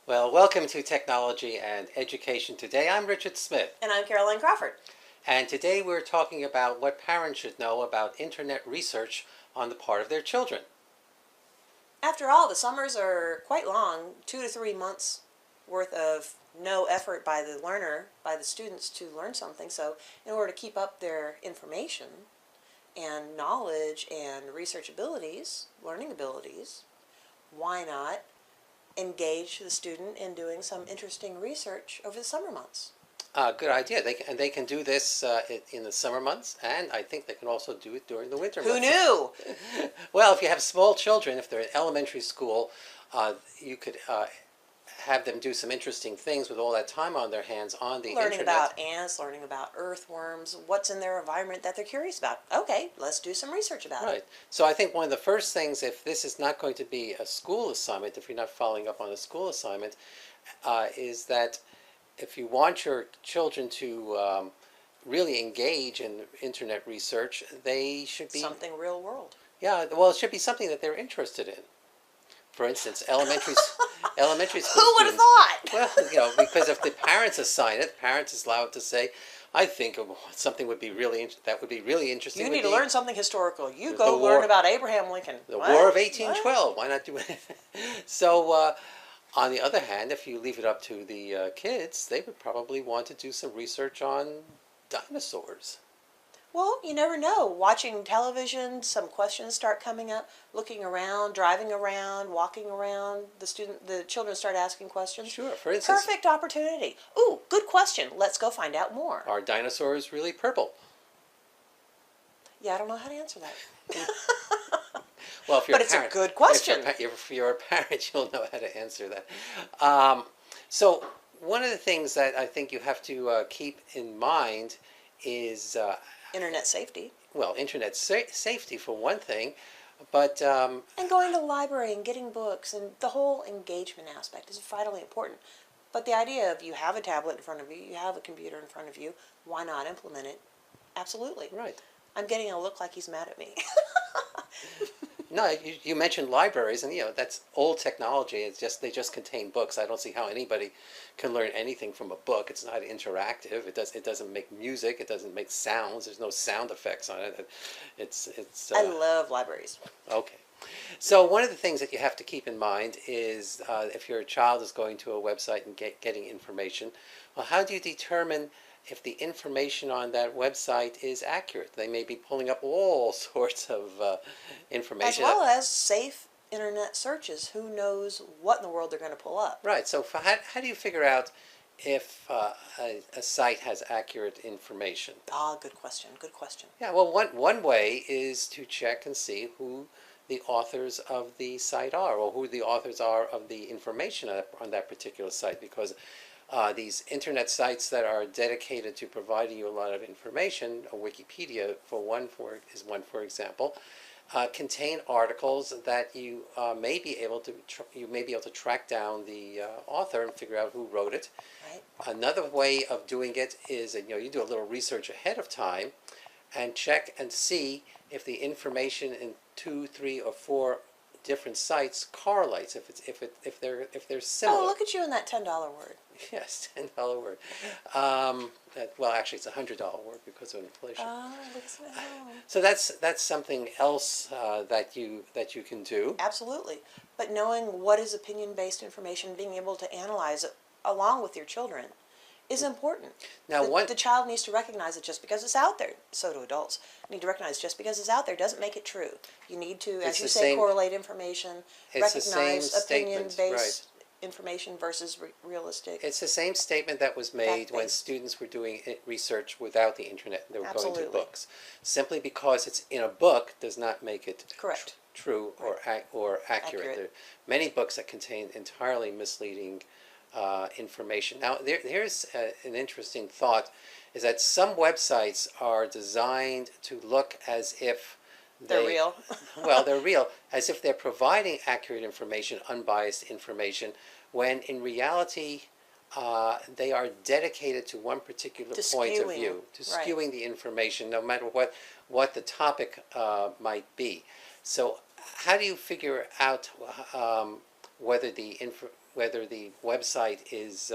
Well, welcome to Technology and Education Today. I'm Richard Smith, And I'm Caroline Crawford. and today we're talking about what parents should know about internet research on the part of their children. After all, the summers are quite long, 2 to 3 months worth of no effort by the learner, by the students to learn something. So in order to keep up their information and knowledge and research abilities, learning abilities, why not engage the student in doing some interesting research over the summer months? Good idea. They can do this in the summer months, and I think they can also do it during the winter Who months. knew? Well, if you have small children, if they're in elementary school, you could have them do some interesting things with all that time on their hands on the Learning internet. about ants, learning about earthworms, what's in their environment that they're curious about. Okay, let's do some research about it. Right. So I think one of the first things, if this is not going to be a school assignment, if you're not following up on a school assignment, is that if you want your children to really engage in internet research, they should be Something real world. Yeah. Well, it should be something that they're interested in. For instance, elementary school Who would have students. thought? Well, because if the parents assign it, parents is allowed to say, "I think something would be that would be really interesting." You would need to be learn something historical. You the go war- learn about Abraham Lincoln. the What? War of What? 1812. Why not do it? So, on the other hand, if you leave it up to the kids, they would probably want to do some research on dinosaurs. Well, you never know. Watching television, some questions start coming up. Looking around, driving around, walking around. The children start asking questions. Sure. For instance, Perfect opportunity. Ooh, good question. Let's go find out more. are dinosaurs really purple? Yeah, I don't know how to answer that. Well, if you're But it's a good question. If you're a parent, you'll know how to answer that. So one of the things that I think you have to keep in mind is, Internet safety. well, internet safety for one thing, but And going to the library and getting books and the whole engagement aspect is vitally important. But the idea of you have a tablet in front of you, you have a computer in front of you, why not implement it? Absolutely. right. I'm getting a look like he's mad at me. No, you mentioned libraries, and that's old technology. It's just they just contain books. I don't see how anybody can learn anything from a book. It's not interactive. It doesn't make music. It doesn't make sounds. There's no sound effects on it. It's. I love libraries. Okay. So one of the things that you have to keep in mind is if your child is going to a website and getting information, well, how do you determine if the information on that website is accurate? They may be pulling up all sorts of information. As well as safe internet searches. Who knows what in the world they're going to pull up? Right. So how do you figure out if a site has accurate information? Ah, good question. Good question. Yeah. Well, one way is to check and see who the authors of the site are, or who the authors are of the information on that particular site, because these internet sites that are dedicated to providing you a lot of information, Wikipedia is one for example, contain articles that you may be able to track down the author and figure out who wrote it. Right. Another way of doing it is you do a little research ahead of time and check and see if the information in 2, 3, or 4 different sites correlates, if they're similar. Oh, look at you in that $10 word. Yes, $10 word. Well, actually, it's $100 word because of inflation. Look at that. So that's something else that you can do. Absolutely. But knowing what is opinion-based information, being able to analyze it along with your children is important. Now, the child needs to recognize that just because it's out there, so do adults, need to recognize just because it's out there doesn't make it true. You need to, as you say, correlate information, recognize opinion-based information versus realistic. It's the same statement that was made when students were doing research without the internet. They were going to books. Simply because it's in a book does not make it correct, true, or accurate. There are many books that contain entirely misleading information. Now, here's an interesting thought, is that some websites are designed to look as if they're real. Well, they're real, as if they're providing accurate information, unbiased information, when in reality they are dedicated to one particular point of view, to skewing the information, no matter what the topic might be. So how do you figure out whether whether the website is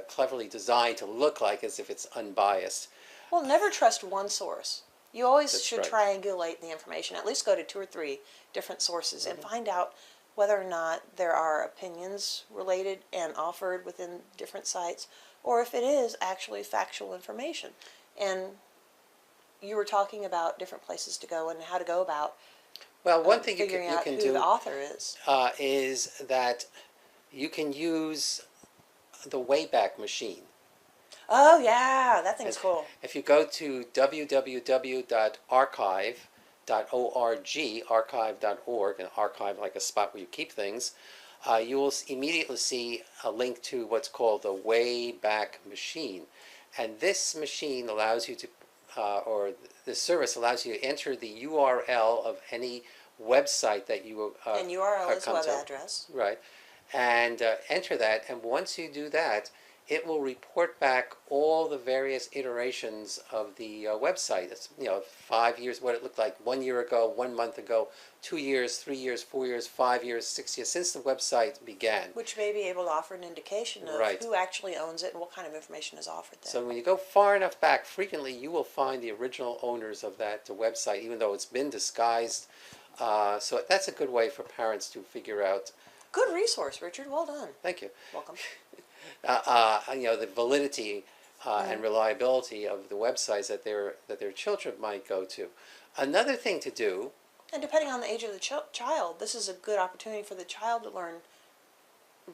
cleverly designed to look like as if it's unbiased. Well, never trust one source. You always That's should right. triangulate the information. At least go to 2 or 3 different sources and find out whether or not there are opinions related and offered within different sites, or if it is actually factual information. And you were talking about different places to go and how to go about Well, one thing figuring you out can who do the author is. is that you can use the Wayback Machine. Oh yeah, that thing's If, cool. if you go to www.archive.org, and archive like a spot where you keep things, you will immediately see a link to what's called the Wayback Machine. And this machine allows you to, or this service allows you to enter the URL of any website that you And URL is come web to. address. Right. And enter that, and once you do that, it will report back all the various iterations of the website. It's 5 years, what it looked like 1 year ago, 1 month ago, 2 years, 3 years, 4 years, 5 years, 6 years, since the website began. Which may be able to offer an indication of Right. who actually owns it and what kind of information is offered there. So when you go far enough back, frequently you will find the original owners of that website, even though it's been disguised. So that's a good way for parents to figure out. Good resource, Richard. Well done. Thank you. Welcome. The validity and reliability of the websites that their children might go to. Another thing to do. And depending on the age of the child, this is a good opportunity for the child to learn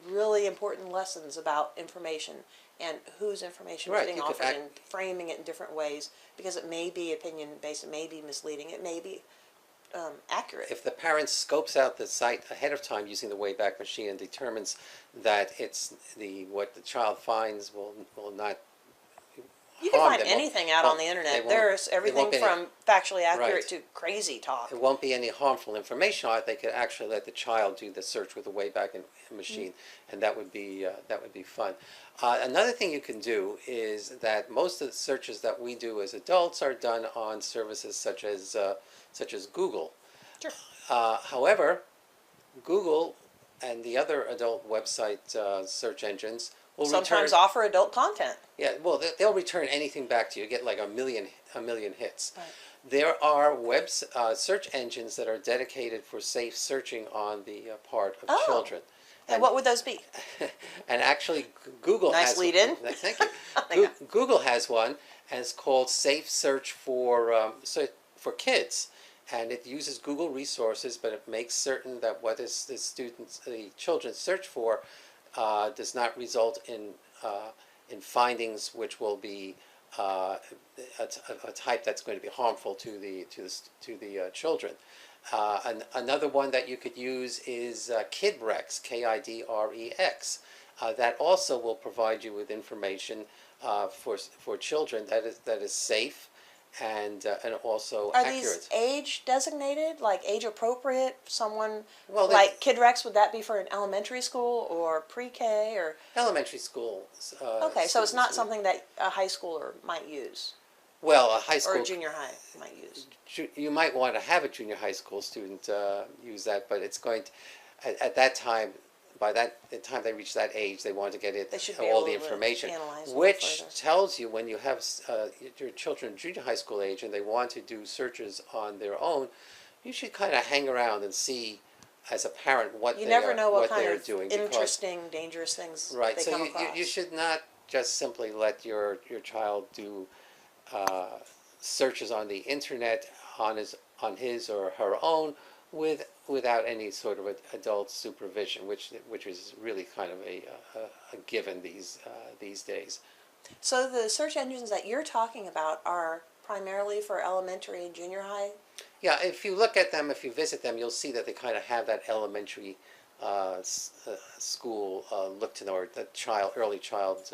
really important lessons about information and whose information is Right, being you could offered and framing it in different ways, because it may be opinion based, it may be misleading, it may be accurate. If the parent scopes out the site ahead of time using the Wayback Machine and determines that it's what the child finds will not You can harm find them. anything out on the internet. There's everything be any- from factually accurate Right. to crazy talk. There won't be any harmful information on it. They could actually let the child do the search with the Wayback Machine, and that would be fun. Another thing you can do is that most of the searches that we do as adults are done on services such as Google. Sure. However, Google and the other adult website search engines will Sometimes return. offer adult content. Yeah, well, they'll return anything back to you. You get like a million hits. Right. There are search engines that are dedicated for safe searching on the part of Oh. children. And what would those be? And actually, Google Nice has lead in. Thank you. Yeah. Google has one, and it's called Safe Search for kids, and it uses Google resources, but it makes certain that what the children search for does not result in findings which will be a type that's going to be harmful to the children. Another one that you could use is KidRex, KIDREX. That also will provide you with information for children that is safe and also Are accurate. these age designated, like age appropriate? Someone Well, like KidRex, would that be for an elementary school or pre-K or? Elementary school. Okay, so it's not students. something that a high schooler might use Well, a high or school. a junior high might use. You might want to have a junior high school student use that, but it's going to, at that time, the time they reach that age, they want to get They should be all able the to information, analyze a little which further. tells you when you have your children junior high school age and they want to do searches on their own, you should kind of hang around and see, as a parent, what You they never are, know what kind they're of doing. interesting, dangerous things Right, they so come you across. should not just simply let your child do searches on the internet on his or her own without any sort of adult supervision, which is really kind of a given these days. So the search engines that you're talking about are primarily for elementary and junior high? Yeah, if you look at them, if you visit them, you'll see that they kind of have that elementary school look to them, or the early child.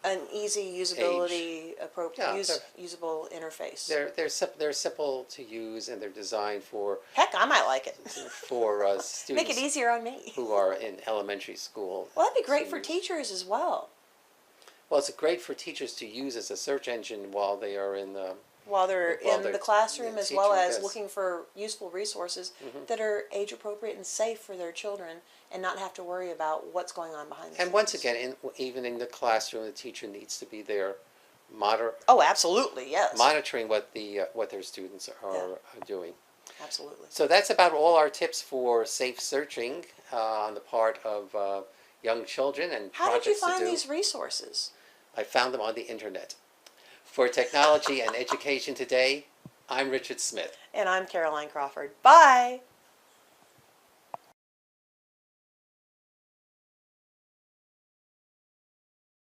An easy usability, Yeah, usable interface. They're simple to use, and they're designed for Heck, I might like it. students Make it easier on me. who are in elementary school. Well, that'd be great to for use. teachers as well. Well, it's great for teachers to use as a search engine while they are in while they're while in they're the classroom, as well teaching, as yes. looking for useful resources that are age appropriate and safe for their children, and not have to worry about what's going on behind the scenes. And once again, even in the classroom, the teacher needs to be there, moder- Oh, absolutely, yes. monitoring what their students are doing. Absolutely. So that's about all our tips for safe searching on the part of young children and How did you projects to find do. these resources? I found them on the internet. For Technology and Education Today, I'm Richard Smith. And I'm Caroline Crawford. Bye!